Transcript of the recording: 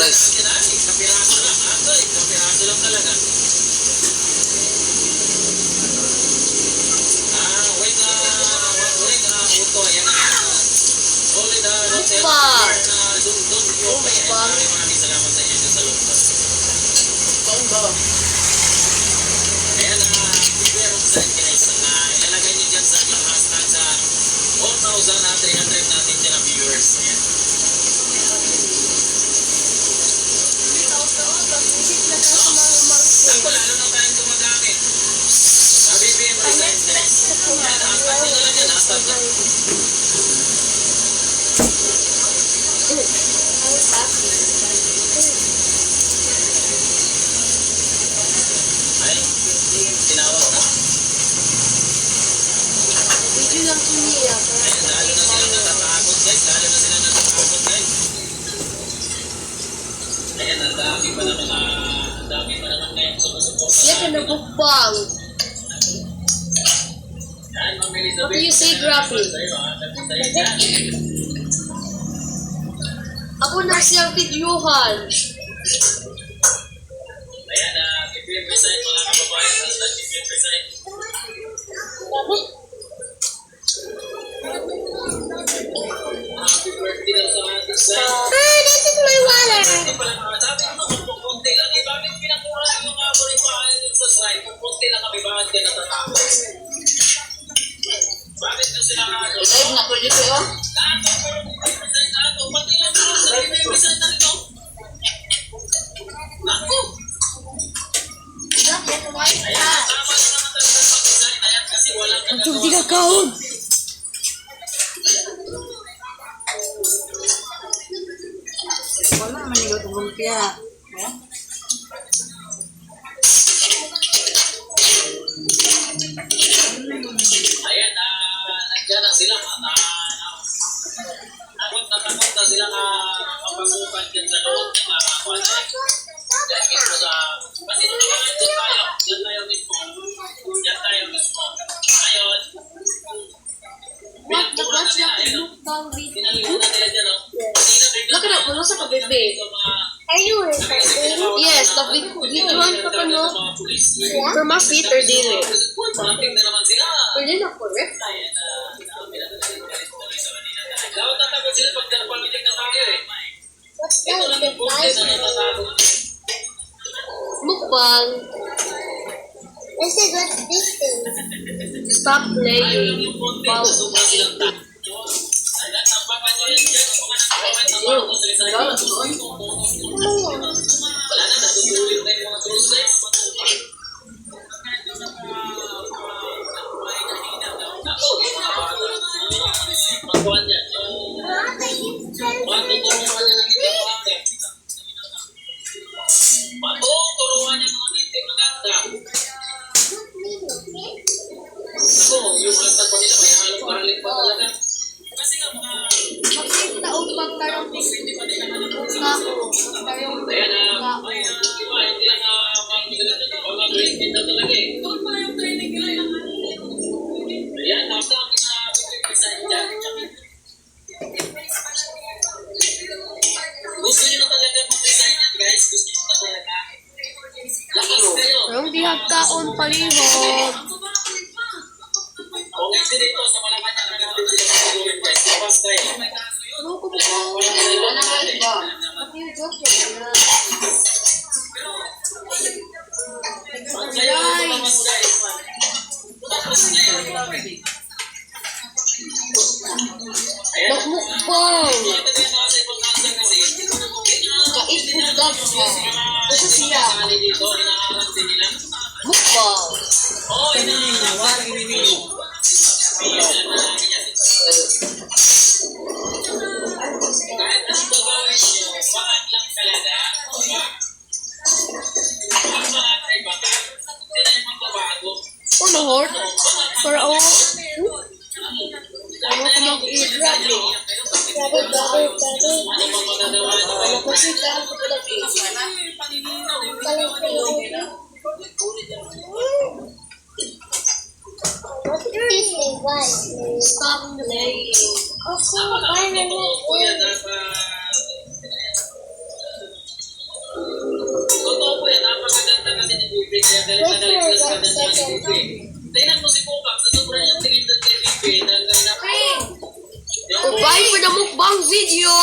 guys. Kapiraso lang. Kapiraso lang talaga. Wait Uto. Ayan na. Solid Hotel. Maraming salamat sa inyo sa loob. Saan ba? Ayan na. Prepare of site guys. Ilalagay nyo dyan sa hashtag sa 4,300 natin dyan ang viewers. Ayan. Ako lalo na tayong gumagamit. Sabi BM Design guys. Ayan, hashtag nyo na lang yan. Hashtag na. Ay, tinawag na. Ayan, lalo na sila natatakot guys. Ayan, ang dami pa naman ngayon sumusupok. Siya ka nabukbang. Yan, Ma'am Elizabeth. What do you say, Grappy? Ako na siyang videohan. Ayan, give resign mga kababayan. Give resign. Happy birthday daw sa ating side. This is my water. Hindi pala mga sabi mo, kung konti lang, bakit pinakuha yung mga bonifayan dun sa side? Kung konti lang kami, bakit kayo natatakot? Bakit na sila ano? Ito na po dito, oh. Lahat ng represent na ito, pati lang ako sa represent na ito. Naku! Ayan, tama na naman talaga pag-design. Ayan, kasi walang nagagawa. Wala naman yung lumpia. Ayan, nandiyan na sila. Takot na sila kapasukan dyan sa loob ng mga kwanay. Dyan mismo sa... Kasi nung naman dyan tayo mismo. Ngayon, pinagturan na nila. Ayun, pinalimutan nila dyan. Look at it, sa kabebe. Are you recording? Yes, the videohan pa ka no? For my feet or daily? Parating na naman sila. Pwede na po, rep. Dapat natakot sila pag pamilig na tayo eh. What's Ito lang yung buhay na natatakot. Mukbang. I said, what's this thing? Stop Ayaw playing. lang yung konti na sobra silang takot. Ayan, tampakan nyo yan dyan. Kung mga nakakomment na mga wala na, natutulit na yung mga cruises. Ako, pagkuhan yan. Matuturuan niya ng itim maganda. Matuturuan niya ng itim maganda. Ako, yung hantag pa nila, may halong paraling pa talaga. Kasi nga mga... Taong pagtarong hindi pa nila ako. Pagtarong Ayan na, may iba, hindi lang mga training din na talaga eh. Doon pala yung training nila yung ayan, nasa ang isa dyan. Gusto nyo na talaga mag-design yan guys, gusto nyo na talaga. Lakas kayo. Ang dihagkaon palihog. Kung hindi dito sa Malacanang na natin sila pagulin guys, lakas kayo. Ano ko po? Wala na ba? Pati yung joke yun na. Kaya ito naman guys. Tapos na yun. Ayan. Mukbang. Ito din mga sa ibang kansa kasi. Kait budag ka. Ito siya. Sali dito, inaarap din nila. Mukbang. Oo, inaarap. Kahit anong gagawin nyo, bakit lang talaga? Ang mga kaibahan, hindi na yung magbabago. Ano, Hort? For all? Ano ko mag-i-grab eh? Ano bang magagawa nyo? Ano ko siya ka? Ano ko lang eh? What's this thing? Why? Stop playing. Okay, why not? Kuya, dapat Bibi, kaya nagalit sila sa kanya ni Bibi. Tingnan mo si Pupang, sa sobrang niyang tingin doon kay Bibi, Bye for the mukbang video!